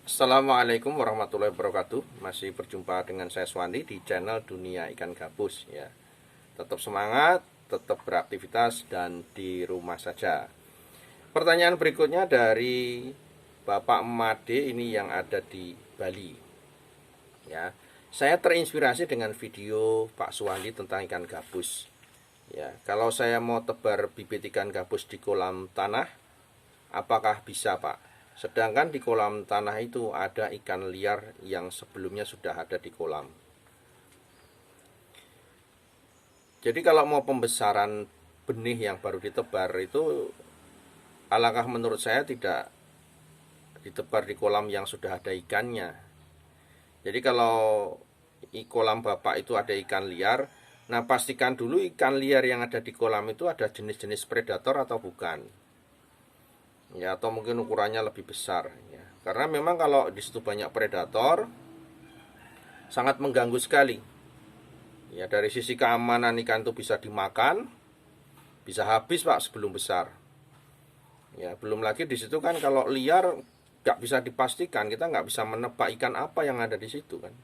Assalamualaikum warahmatullahi wabarakatuh. Masih berjumpa dengan saya Swandi di channel Dunia Ikan Gabus ya. Tetap semangat, tetap beraktivitas dan di rumah saja. Pertanyaan berikutnya dari Bapak Made ini yang ada di Bali. Ya. Saya terinspirasi dengan video Pak Swandi tentang ikan gabus. Ya, kalau saya mau tebar bibit ikan gabus di kolam tanah, apakah bisa, Pak? Sedangkan di kolam tanah itu ada ikan liar yang sebelumnya sudah ada di kolam. Jadi kalau mau pembesaran benih yang baru ditebar itu, alangkah menurut saya tidak ditebar di kolam yang sudah ada ikannya. Jadi kalau di kolam bapak itu ada ikan liar, nah pastikan dulu ikan liar yang ada di kolam itu ada jenis-jenis predator atau bukan. Ya, atau mungkin ukurannya lebih besar ya. Karena memang kalau di situ banyak predator sangat mengganggu sekali. Ya, dari sisi keamanan ikan itu bisa dimakan, bisa habis Pak sebelum besar. Ya, belum lagi di situ kan kalau liar nggak bisa dipastikan, kita nggak bisa menebak ikan apa yang ada di situ kan.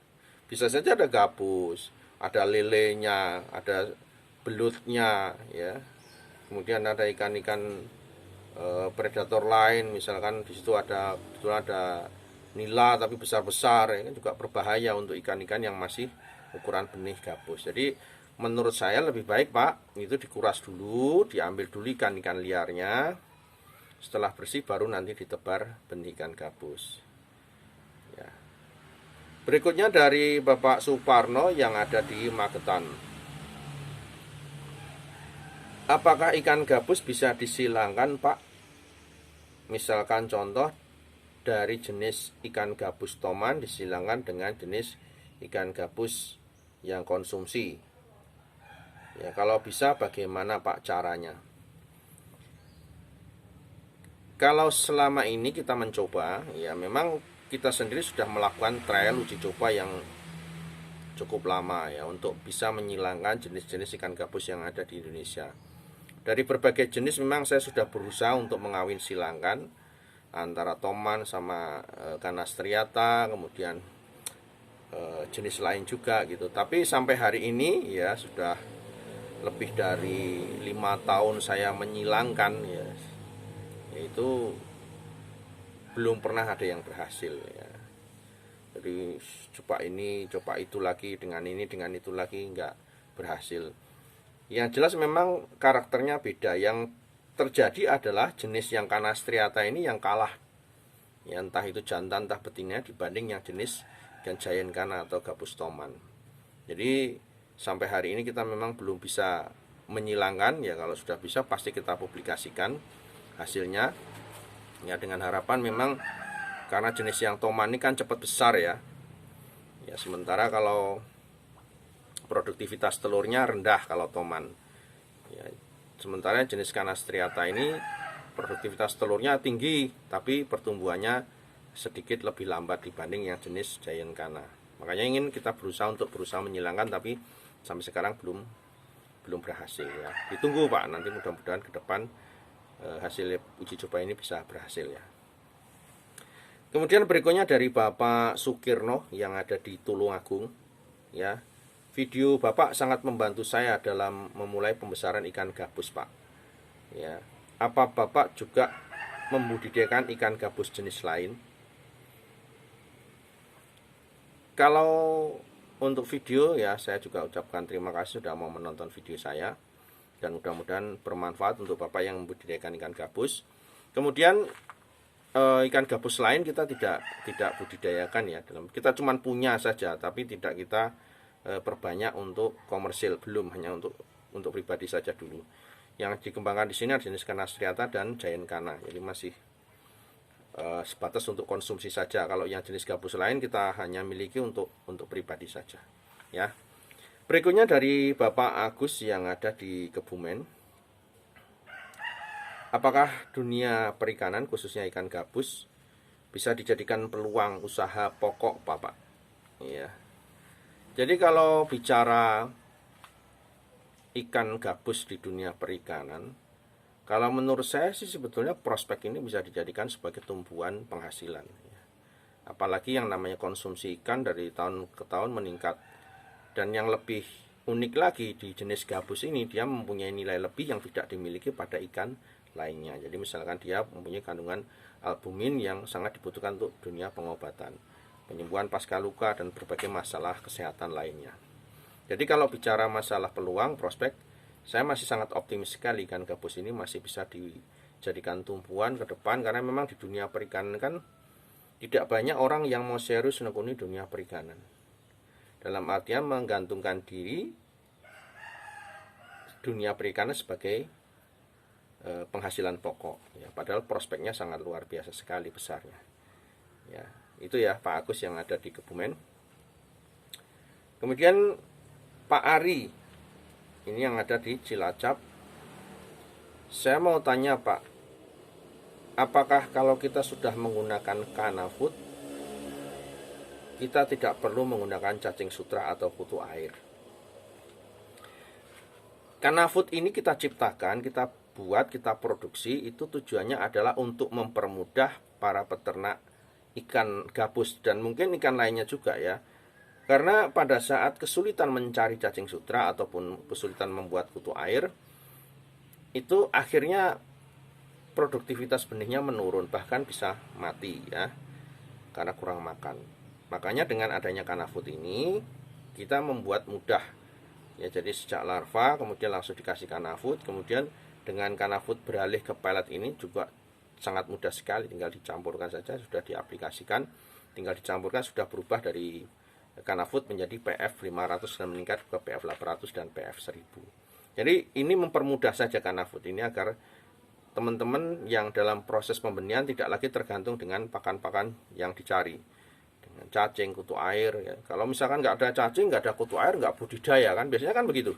Bisa saja ada gabus, ada lelenya, ada belutnya ya. Kemudian ada ikan-ikan predator lain, misalkan di situ ada nila tapi besar-besar ya kan, juga berbahaya untuk ikan-ikan yang masih ukuran benih gabus. Jadi menurut saya lebih baik Pak itu dikuras dulu, diambil dulu ikan-ikan liarnya, setelah bersih baru nanti ditebar benih ikan gabus ya. Berikutnya dari Bapak Suparno yang ada di Magetan. Apakah ikan gabus bisa disilangkan Pak? Misalkan contoh dari jenis ikan gabus toman disilangkan dengan jenis ikan gabus yang konsumsi. Ya, kalau bisa bagaimana Pak caranya? Kalau selama ini kita mencoba, ya memang kita sendiri sudah melakukan trial uji coba yang cukup lama ya untuk bisa menyilangkan jenis-jenis ikan gabus yang ada di Indonesia. Dari berbagai jenis memang saya sudah berusaha untuk mengawin silangkan antara toman sama canas striata, kemudian jenis lain juga gitu. Tapi sampai hari ini ya sudah lebih dari 5 tahun saya menyilangkan ya, itu belum pernah ada yang berhasil ya. Jadi coba ini, coba itu lagi, dengan ini, dengan itu lagi nggak berhasil. Yang jelas memang karakternya beda. Yang terjadi adalah jenis yang canas striata ini yang kalah. Ya, entah itu jantan entah betina dibanding yang jenis ikan giant kana atau gabus toman. Jadi sampai hari ini kita memang belum bisa menyilangkan ya. Kalau sudah bisa pasti kita publikasikan hasilnya. Ya, dengan harapan memang karena jenis yang toman ini kan cepat besar ya. Ya, sementara kalau produktivitas telurnya rendah kalau toman. Ya, sementara jenis canas striata ini produktivitas telurnya tinggi, tapi pertumbuhannya sedikit lebih lambat dibanding yang jenis giant kana. Makanya ingin kita berusaha menyilangkan, tapi sampai sekarang belum berhasil ya. Ditunggu Pak, nanti mudah-mudahan ke depan hasil uji coba ini bisa berhasil ya. Kemudian berikutnya dari Bapak Sukirno yang ada di Tulungagung ya. Video Bapak sangat membantu saya dalam memulai pembesaran ikan gabus Pak. Ya, apa Bapak juga membudidayakan ikan gabus jenis lain? Kalau untuk video ya saya juga ucapkan terima kasih sudah mau menonton video saya dan mudah-mudahan bermanfaat untuk Bapak yang membudidayakan ikan gabus. Kemudian ikan gabus lain kita tidak budidayakan ya, kita cuma punya saja tapi tidak kita perbanyak untuk komersil, belum, hanya untuk pribadi saja dulu. Yang dikembangkan di sini adalah jenis canas striata dan giant kana. Jadi masih sebatas untuk konsumsi saja. Kalau yang jenis gabus lain kita hanya miliki untuk pribadi saja. Ya. Berikutnya dari Bapak Agus yang ada di Kebumen. Apakah dunia perikanan khususnya ikan gabus bisa dijadikan peluang usaha pokok Bapak? Ya. Jadi kalau bicara ikan gabus di dunia perikanan, kalau menurut saya sih sebetulnya prospek ini bisa dijadikan sebagai tumpuan penghasilan. Apalagi yang namanya konsumsi ikan dari tahun ke tahun meningkat. Dan yang lebih unik lagi di jenis gabus ini, dia mempunyai nilai lebih yang tidak dimiliki pada ikan lainnya. Jadi misalkan dia mempunyai kandungan albumin yang sangat dibutuhkan untuk dunia pengobatan, penyembuhan pasca luka, dan berbagai masalah kesehatan lainnya. Jadi kalau bicara masalah peluang, prospek, saya masih sangat optimis sekali ikan gabus ini masih bisa dijadikan tumpuan ke depan, karena memang di dunia perikanan kan tidak banyak orang yang mau serius menekuni dunia perikanan. Dalam artian menggantungkan diri dunia perikanan sebagai penghasilan pokok. Ya, padahal prospeknya sangat luar biasa sekali besarnya. Ya, itu ya Pak Agus yang ada di Kebumen. Kemudian Pak Ari, ini yang ada di Cilacap. Saya mau tanya Pak, apakah kalau kita sudah menggunakan Kanafood, kita tidak perlu menggunakan cacing sutra atau kutu air? Kanafood ini kita ciptakan, kita buat, kita produksi, itu tujuannya adalah untuk mempermudah para peternak ikan gabus dan mungkin ikan lainnya juga ya. Karena pada saat kesulitan mencari cacing sutra ataupun kesulitan membuat kutu air, itu akhirnya produktivitas benihnya menurun, bahkan bisa mati ya, karena kurang makan. Makanya dengan adanya Kanafood ini, kita membuat mudah ya, jadi sejak larva kemudian langsung dikasih Kanafood, kemudian dengan Kanafood beralih ke pellet ini juga sangat mudah sekali, tinggal dicampurkan saja, sudah diaplikasikan, tinggal dicampurkan, sudah berubah dari Kanafood menjadi PF 500 dan meningkat ke PF 800 dan PF 1000. Jadi ini mempermudah saja Kanafood ini agar teman-teman yang dalam proses pembenihan tidak lagi tergantung dengan pakan-pakan yang dicari, dengan cacing, kutu air ya. Kalau misalkan nggak ada cacing, nggak ada kutu air, nggak budidaya kan, biasanya kan begitu.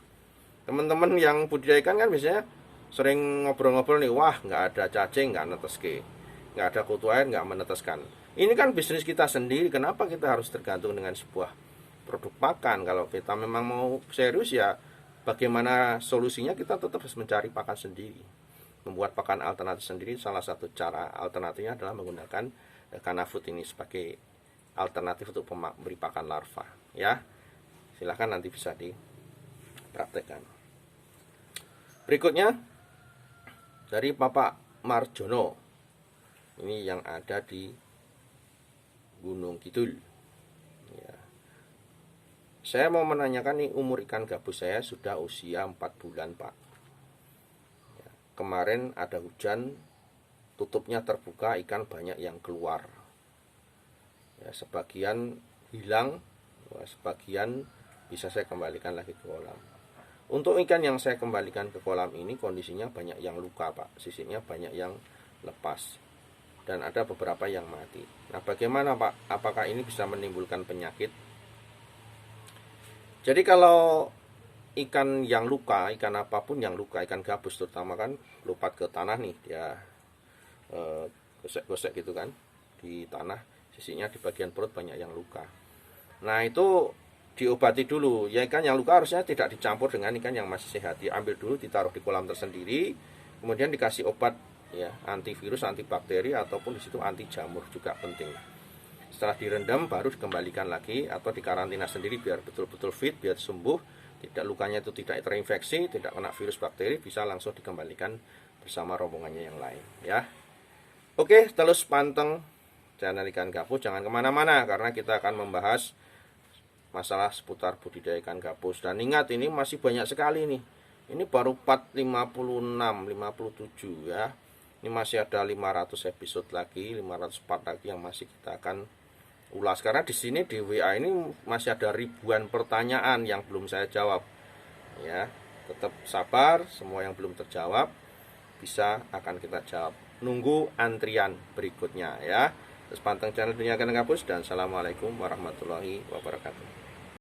Teman-teman yang budidaya ikan kan biasanya sering ngobrol-ngobrol nih, wah nggak ada cacing, nggak neteske, nggak ada kutu air, nggak meneteskan. Ini kan bisnis kita sendiri, kenapa kita harus tergantung dengan sebuah produk pakan? Kalau kita memang mau serius ya, bagaimana solusinya? Kita tetap harus mencari pakan sendiri, membuat pakan alternatif sendiri. Salah satu cara alternatifnya adalah menggunakan Kanafood ini sebagai alternatif untuk memberi pakan larva ya. Silahkan nanti bisa dipraktekkan. Berikutnya dari Bapak Marjono, ini yang ada di Gunung Kidul ya. Saya mau menanyakan nih, umur ikan gabus saya sudah usia 4 bulan Pak ya. Kemarin ada hujan, tutupnya terbuka, ikan banyak yang keluar ya, sebagian hilang, sebagian bisa saya kembalikan lagi ke kolam. Untuk ikan yang saya kembalikan ke kolam ini kondisinya banyak yang luka Pak, sisirnya banyak yang lepas dan ada beberapa yang mati. Nah, bagaimana Pak? Apakah ini bisa menimbulkan penyakit? Jadi kalau ikan yang luka, ikan apapun yang luka, ikan gabus terutama kan lompat ke tanah nih, dia gosek-gosek gitu kan di tanah, sisinya di bagian perut banyak yang luka. Nah, itu diobati dulu. Ya, ikan yang luka harusnya tidak dicampur dengan ikan yang masih sehat. Diambil dulu, ditaruh di kolam tersendiri, kemudian dikasih obat ya, antivirus, antibakteri, ataupun di situ anti jamur juga penting. Setelah direndam baru dikembalikan lagi atau dikarantina sendiri biar betul-betul fit, biar sembuh, tidak lukanya itu tidak terinfeksi, tidak kena virus bakteri, bisa langsung dikembalikan bersama rombongannya yang lain ya. Oke, terus panteng channel ikan gabus, jangan kemana-mana karena kita akan membahas masalah seputar budidaya ikan gabus. Dan ingat, ini masih banyak sekali nih. Ini baru part 56, 57 ya. Ini masih ada 500 episode lagi, 500 part lagi yang masih kita akan ulas. Karena di sini di WA ini masih ada ribuan pertanyaan yang belum saya jawab. Ya, tetap sabar, semua yang belum terjawab bisa akan kita jawab. Nunggu antrian berikutnya ya. Terus panteng channel Dunia Ikan Gabus dan assalamualaikum warahmatullahi wabarakatuh.